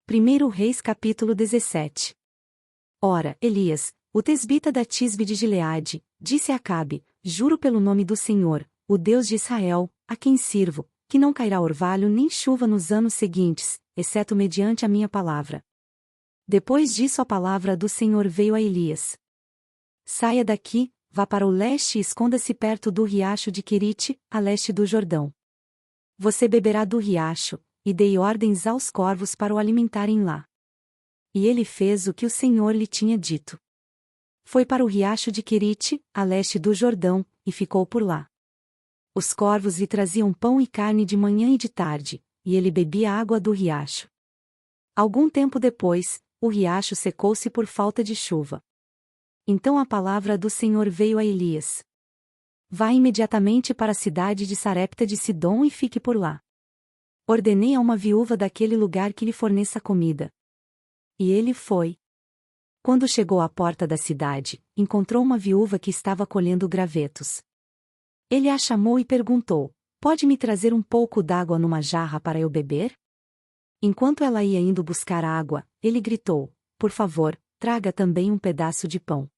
1 Reis capítulo 17. Ora, Elias, o tesbita da Tisbe de Gileade, disse a Acabe: Juro pelo nome do Senhor, o Deus de Israel, a quem sirvo, que não cairá orvalho nem chuva nos anos seguintes, exceto mediante a minha palavra. Depois disso a palavra do Senhor veio a Elias. Saia daqui, vá para o leste e esconda-se perto do riacho de Querite, a leste do Jordão. Você beberá do riacho, e dei ordens aos corvos para o alimentarem lá. E ele fez o que o Senhor lhe tinha dito. Foi para o riacho de Querite, a leste do Jordão, e ficou por lá. Os corvos lhe traziam pão e carne de manhã e de tarde, e ele bebia água do riacho. Algum tempo depois, o riacho secou-se por falta de chuva. Então a palavra do Senhor veio a Elias. Vá imediatamente para a cidade de Sarepta de Sidom e fique por lá. Ordenei a uma viúva daquele lugar que lhe forneça comida. E ele foi. Quando chegou à porta da cidade, encontrou uma viúva que estava colhendo gravetos. Ele a chamou e perguntou: Pode me trazer um pouco d'água numa jarra para eu beber? Enquanto ela ia indo buscar água, ele gritou: Por favor, traga também um pedaço de pão.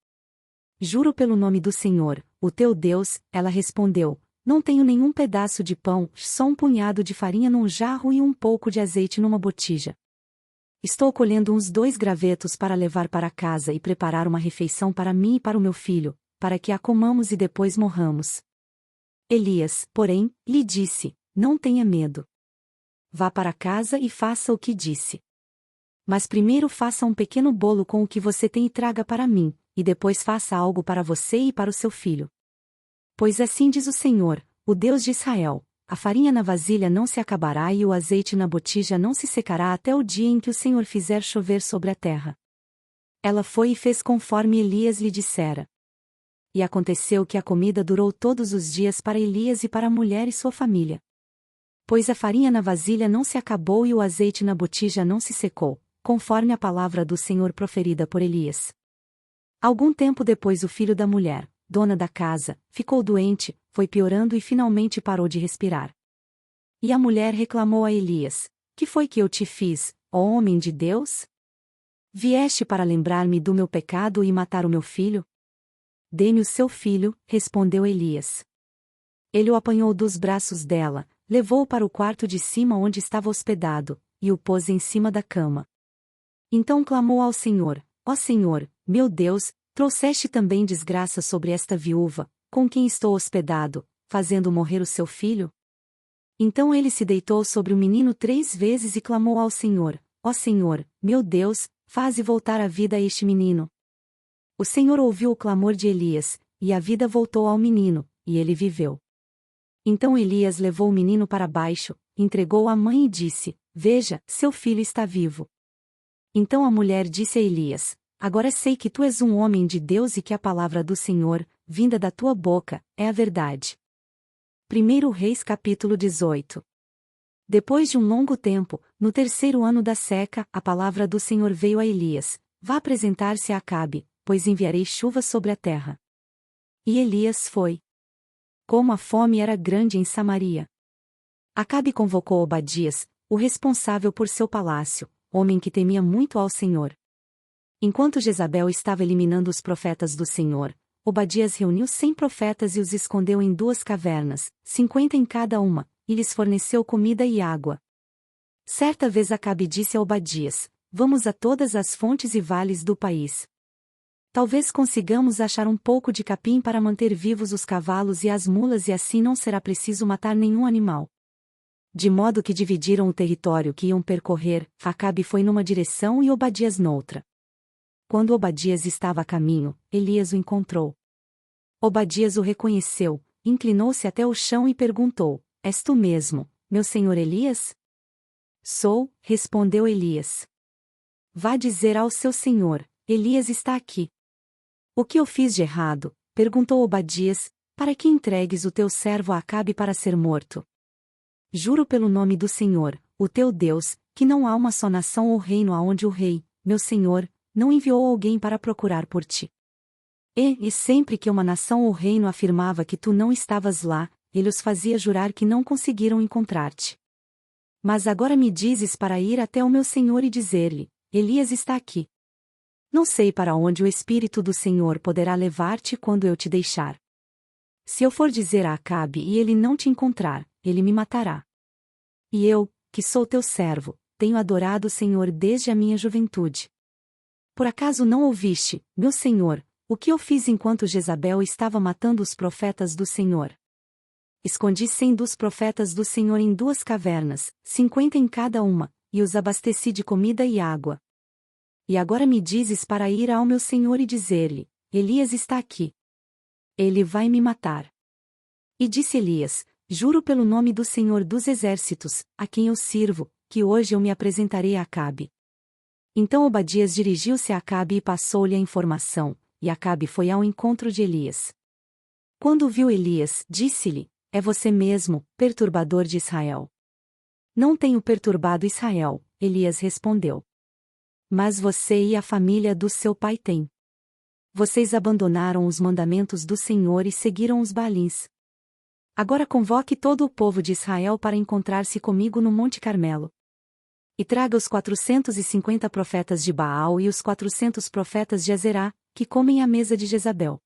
Juro pelo nome do Senhor, o teu Deus, ela respondeu: Não tenho nenhum pedaço de pão, só um punhado de farinha num jarro e um pouco de azeite numa botija. Estou colhendo uns 2 gravetos para levar para casa e preparar uma refeição para mim e para o meu filho, para que a comamos e depois morramos. Elias, porém, lhe disse: Não tenha medo. Vá para casa e faça o que disse. Mas primeiro faça um pequeno bolo com o que você tem e traga para mim, e depois faça algo para você e para o seu filho. Pois assim diz o Senhor, o Deus de Israel: a farinha na vasilha não se acabará e o azeite na botija não se secará até o dia em que o Senhor fizer chover sobre a terra. Ela foi e fez conforme Elias lhe dissera. E aconteceu que a comida durou todos os dias para Elias e para a mulher e sua família. Pois a farinha na vasilha não se acabou e o azeite na botija não se secou, conforme a palavra do Senhor proferida por Elias. Algum tempo depois o filho da mulher, dona da casa, ficou doente, foi piorando e finalmente parou de respirar. E a mulher reclamou a Elias: Que foi que eu te fiz, ó homem de Deus? Vieste para lembrar-me do meu pecado e matar o meu filho? Dê-me o seu filho, respondeu Elias. Ele o apanhou dos braços dela, levou-o para o quarto de cima onde estava hospedado, e o pôs em cima da cama. Então clamou ao Senhor: Ó Senhor, meu Deus, trouxeste também desgraça sobre esta viúva, com quem estou hospedado, fazendo morrer o seu filho? Então ele se deitou sobre o menino 3 vezes e clamou ao Senhor: Ó Senhor, meu Deus, faze voltar a vida a este menino. O Senhor ouviu o clamor de Elias, e a vida voltou ao menino, e ele viveu. Então Elias levou o menino para baixo, entregou-o à mãe e disse: Veja, seu filho está vivo. Então a mulher disse a Elias: Agora sei que tu és um homem de Deus e que a palavra do Senhor, vinda da tua boca, é a verdade. 1 Reis capítulo 18. Depois de um longo tempo, no 3º ano da seca, a palavra do Senhor veio a Elias: Vá apresentar-se a Acabe, pois enviarei chuva sobre a terra. E Elias foi. Como a fome era grande em Samaria. Acabe convocou Obadias, o responsável por seu palácio, homem que temia muito ao Senhor. Enquanto Jezabel estava eliminando os profetas do Senhor, Obadias reuniu 100 profetas e os escondeu em 2 cavernas, 50 em cada uma, e lhes forneceu comida e água. Certa vez Acabe disse a Obadias: Vamos a todas as fontes e vales do país. Talvez consigamos achar um pouco de capim para manter vivos os cavalos e as mulas e assim não será preciso matar nenhum animal. De modo que dividiram o território que iam percorrer, Acabe foi numa direção e Obadias noutra. Quando Obadias estava a caminho, Elias o encontrou. Obadias o reconheceu, inclinou-se até o chão e perguntou: És tu mesmo, meu senhor Elias? Sou, respondeu Elias. Vá dizer ao seu senhor: Elias está aqui. O que eu fiz de errado? Perguntou Obadias, para que entregues o teu servo a Acabe para ser morto. Juro pelo nome do Senhor, o teu Deus, que não há uma só nação ou reino aonde o rei, meu senhor, não enviou alguém para procurar por ti. E sempre que uma nação ou reino afirmava que tu não estavas lá, ele os fazia jurar que não conseguiram encontrar-te. Mas agora me dizes para ir até o meu senhor e dizer-lhe: Elias está aqui. Não sei para onde o Espírito do Senhor poderá levar-te quando eu te deixar. Se eu for dizer a Acabe e ele não te encontrar, ele me matará. E eu, que sou teu servo, tenho adorado o Senhor desde a minha juventude. Por acaso não ouviste, meu senhor, o que eu fiz enquanto Jezabel estava matando os profetas do Senhor? Escondi 100 dos profetas do Senhor em 2 cavernas, 50 em cada uma, e os abasteci de comida e água. E agora me dizes para ir ao meu senhor e dizer-lhe: Elias está aqui. Ele vai me matar. E disse Elias: Juro pelo nome do Senhor dos Exércitos, a quem eu sirvo, que hoje eu me apresentarei a Acabe. Então Obadias dirigiu-se a Acabe e passou-lhe a informação, e Acabe foi ao encontro de Elias. Quando viu Elias, disse-lhe: É você mesmo, perturbador de Israel. Não tenho perturbado Israel, Elias respondeu. Mas você e a família do seu pai têm. Vocês abandonaram os mandamentos do Senhor e seguiram os Baalins. Agora convoque todo o povo de Israel para encontrar-se comigo no Monte Carmelo. E traga os 450 profetas de Baal e os 400 profetas de Azerá, que comem à mesa de Jezabel.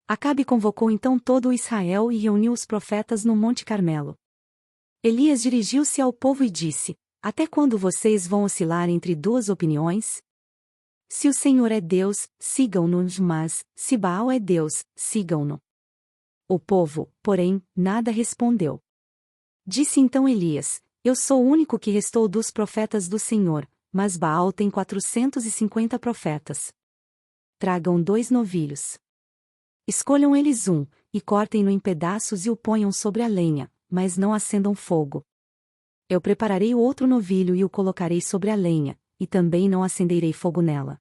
Acabe convocou então todo o Israel e reuniu os profetas no Monte Carmelo. Elias dirigiu-se ao povo e disse: Até quando vocês vão oscilar entre duas opiniões? Se o Senhor é Deus, sigam-no, mas, se Baal é Deus, sigam-no. O povo, porém, nada respondeu. Disse então Elias: Eu sou o único que restou dos profetas do Senhor, mas Baal tem 450 profetas. Tragam 2 novilhos. Escolham eles um, e cortem-no em pedaços e o ponham sobre a lenha, mas não acendam fogo. Eu prepararei o outro novilho e o colocarei sobre a lenha, e também não acenderei fogo nela.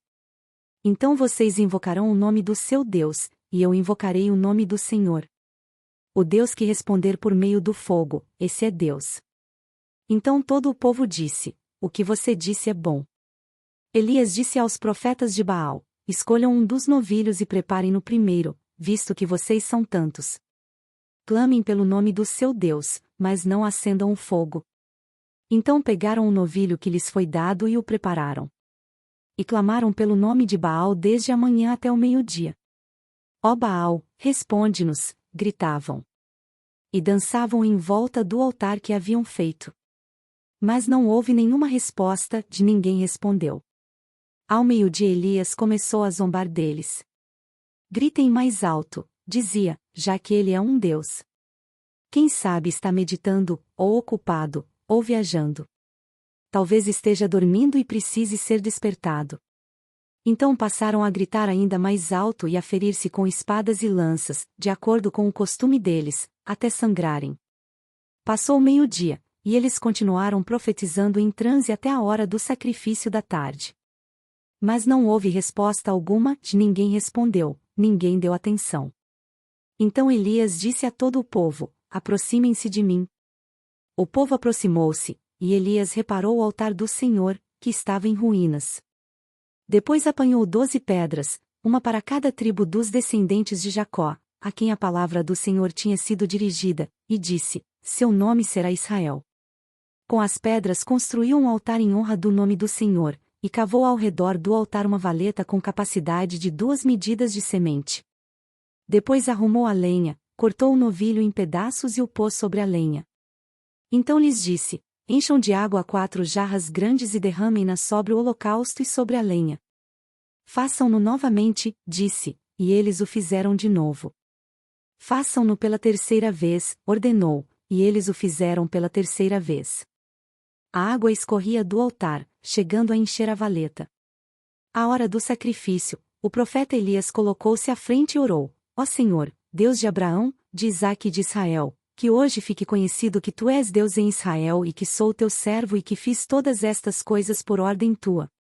Então vocês invocarão o nome do seu Deus, e eu invocarei o nome do Senhor. O Deus que responder por meio do fogo, esse é Deus. Então todo o povo disse: O que você disse é bom. Elias disse aos profetas de Baal: Escolham um dos novilhos e preparem-no primeiro, visto que vocês são tantos. Clamem pelo nome do seu Deus, mas não acendam o fogo. Então pegaram o novilho que lhes foi dado e o prepararam. E clamaram pelo nome de Baal desde a manhã até o meio-dia. Ó Baal, responde-nos, gritavam. E dançavam em volta do altar que haviam feito. Mas não houve nenhuma resposta, de ninguém respondeu. Ao meio-dia Elias começou a zombar deles. Gritem mais alto, dizia, já que ele é um Deus. Quem sabe está meditando, ou ocupado, ou viajando. Talvez esteja dormindo e precise ser despertado. Então passaram a gritar ainda mais alto e a ferir-se com espadas e lanças, de acordo com o costume deles, até sangrarem. Passou o meio-dia, e eles continuaram profetizando em transe até a hora do sacrifício da tarde. Mas não houve resposta alguma, ninguém respondeu, ninguém deu atenção. Então Elias disse a todo o povo: Aproximem-se de mim. O povo aproximou-se, e Elias reparou o altar do Senhor, que estava em ruínas. Depois apanhou 12 pedras, uma para cada tribo dos descendentes de Jacó, a quem a palavra do Senhor tinha sido dirigida, e disse: Seu nome será Israel. Com as pedras construiu um altar em honra do nome do Senhor, e cavou ao redor do altar uma valeta com capacidade de 2 medidas de semente. Depois arrumou a lenha, cortou o novilho em pedaços e o pôs sobre a lenha. Então lhes disse: Encham de água 4 jarras grandes e derramem-na sobre o holocausto e sobre a lenha. Façam-no novamente, disse, e eles o fizeram de novo. Façam-no pela terceira vez, ordenou, e eles o fizeram pela terceira vez. A água escorria do altar, chegando a encher a valeta. À hora do sacrifício, o profeta Elias colocou-se à frente e orou: Ó Senhor, Deus de Abraão, de Isaque e de Israel, que hoje fique conhecido que tu és Deus em Israel e que sou teu servo e que fiz todas estas coisas por ordem tua.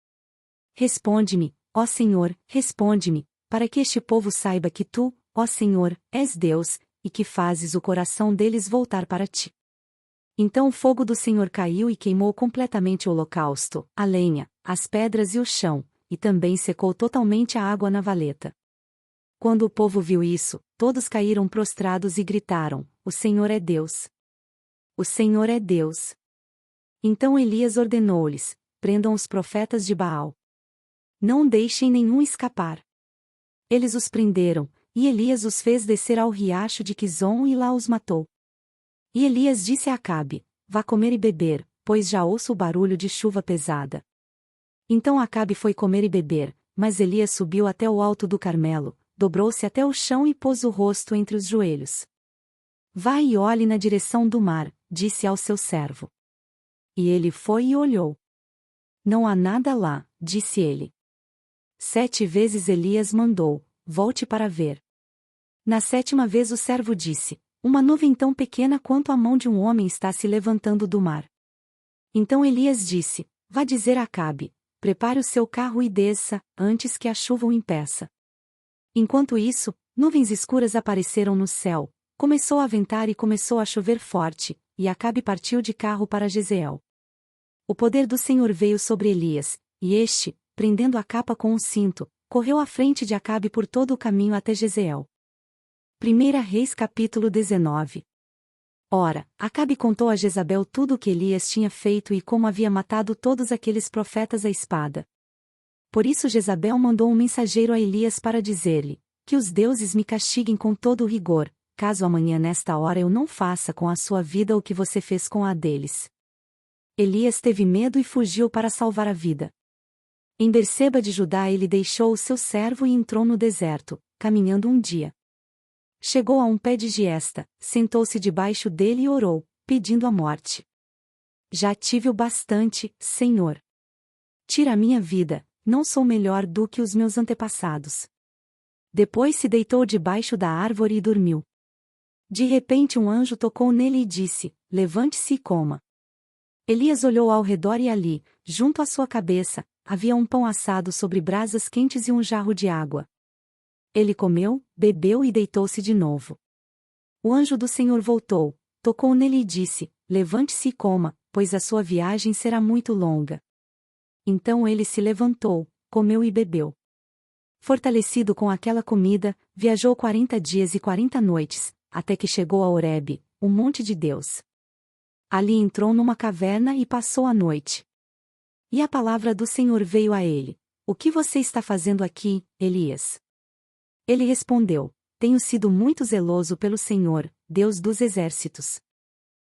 Responde-me, ó Senhor, responde-me, para que este povo saiba que tu, ó Senhor, és Deus, e que fazes o coração deles voltar para ti. Então o fogo do Senhor caiu e queimou completamente o holocausto, a lenha, as pedras e o chão, e também secou totalmente a água na valeta. Quando o povo viu isso, todos caíram prostrados e gritaram: O Senhor é Deus! O Senhor é Deus! Então Elias ordenou-lhes: prendam os profetas de Baal. Não deixem nenhum escapar. Eles os prenderam, e Elias os fez descer ao riacho de Quizon e lá os matou. E Elias disse a Acabe: vá comer e beber, pois já ouço o barulho de chuva pesada. Então Acabe foi comer e beber, mas Elias subiu até o alto do Carmelo, dobrou-se até o chão e pôs o rosto entre os joelhos. Vá e olhe na direção do mar, disse ao seu servo. E ele foi e olhou. Não há nada lá, disse ele. 7 vezes Elias mandou: volte para ver. Na 7ª vez o servo disse: uma nuvem tão pequena quanto a mão de um homem está se levantando do mar. Então Elias disse: vá dizer a Acabe: prepare o seu carro e desça, antes que a chuva o impeça. Enquanto isso, nuvens escuras apareceram no céu, começou a ventar e começou a chover forte, e Acabe partiu de carro para Jezreel. O poder do Senhor veio sobre Elias, e este, prendendo a capa com um cinto, correu à frente de Acabe por todo o caminho até Jezreel. 1 Reis capítulo 19. Ora, Acabe contou a Jezabel tudo o que Elias tinha feito e como havia matado todos aqueles profetas à espada. Por isso Jezabel mandou um mensageiro a Elias para dizer-lhe: que os deuses me castiguem com todo o rigor, caso amanhã nesta hora eu não faça com a sua vida o que você fez com a deles. Elias teve medo e fugiu para salvar a vida. Em Berseba de Judá ele deixou o seu servo e entrou no deserto, caminhando um dia. Chegou a um pé de giesta, sentou-se debaixo dele e orou, pedindo a morte. Já tive o bastante, Senhor. Tira a minha vida, não sou melhor do que os meus antepassados. Depois se deitou debaixo da árvore e dormiu. De repente um anjo tocou nele e disse: levante-se e coma. Elias olhou ao redor e ali, junto à sua cabeça, havia um pão assado sobre brasas quentes e um jarro de água. Ele comeu, bebeu e deitou-se de novo. O anjo do Senhor voltou, tocou nele e disse: levante-se e coma, pois a sua viagem será muito longa. Então ele se levantou, comeu e bebeu. Fortalecido com aquela comida, viajou 40 dias e 40 noites, até que chegou a Horebe, o monte de Deus. Ali entrou numa caverna e passou a noite. E a palavra do Senhor veio a ele: o que você está fazendo aqui, Elias? Ele respondeu: tenho sido muito zeloso pelo Senhor, Deus dos exércitos.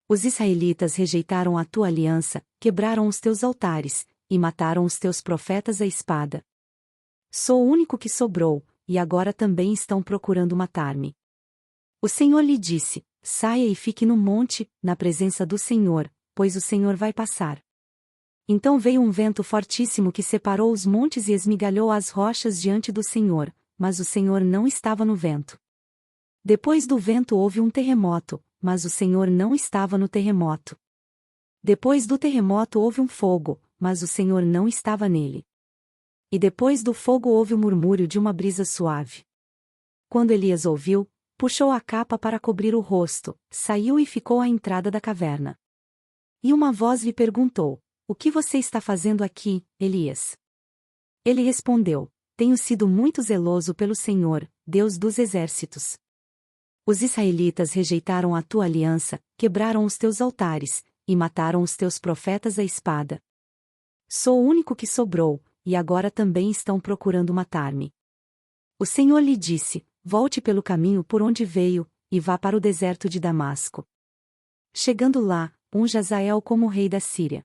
Os israelitas rejeitaram a tua aliança, quebraram os teus altares, e mataram os teus profetas à espada. Sou o único que sobrou, e agora também estão procurando matar-me. O Senhor lhe disse: saia e fique no monte, na presença do Senhor, pois o Senhor vai passar. Então veio um vento fortíssimo que separou os montes e esmigalhou as rochas diante do Senhor, mas o Senhor não estava no vento. Depois do vento houve um terremoto, mas o Senhor não estava no terremoto. Depois do terremoto houve um fogo, mas o Senhor não estava nele. E depois do fogo houve o murmúrio de uma brisa suave. Quando Elias ouviu, puxou a capa para cobrir o rosto, saiu e ficou à entrada da caverna. E uma voz lhe perguntou: o que você está fazendo aqui, Elias? Ele respondeu: tenho sido muito zeloso pelo Senhor, Deus dos exércitos. Os israelitas rejeitaram a tua aliança, quebraram os teus altares, e mataram os teus profetas à espada. Sou o único que sobrou, e agora também estão procurando matar-me. O Senhor lhe disse: volte pelo caminho por onde veio, e vá para o deserto de Damasco. Chegando lá, unja Azael como rei da Síria.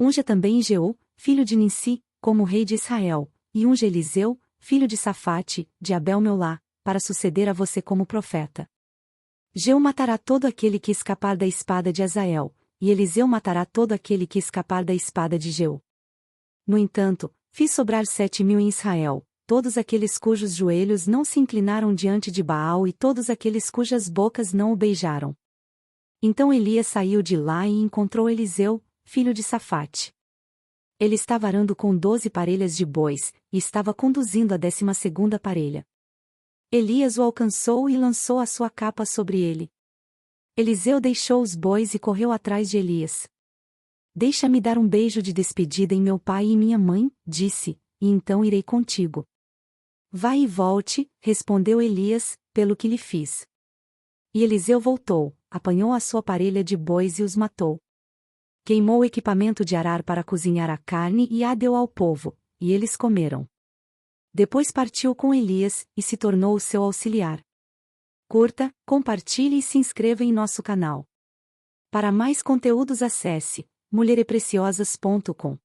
Unja também Jeú, filho de Ninsi, como rei de Israel, e unja Eliseu, filho de Safate, de Abel-Meolá, para suceder a você como profeta. Jeú matará todo aquele que escapar da espada de Azael, e Eliseu matará todo aquele que escapar da espada de Jeú. No entanto, fiz sobrar 7.000 em Israel, todos aqueles cujos joelhos não se inclinaram diante de Baal e todos aqueles cujas bocas não o beijaram. Então Elias saiu de lá e encontrou Eliseu, filho de Safate. Ele estava arando com 12 parelhas de bois, e estava conduzindo a 12ª parelha. Elias o alcançou e lançou a sua capa sobre ele. Eliseu deixou os bois e correu atrás de Elias. Deixa-me dar um beijo de despedida em meu pai e minha mãe, disse, e então irei contigo. Vai e volte, respondeu Elias, pelo que lhe fiz. E Eliseu voltou, apanhou a sua parelha de bois e os matou. Queimou o equipamento de arar para cozinhar a carne e a deu ao povo, e eles comeram. Depois partiu com Elias, e se tornou seu auxiliar. Curta, compartilhe e se inscreva em nosso canal. Para mais conteúdos acesse mulherepreciosas.com.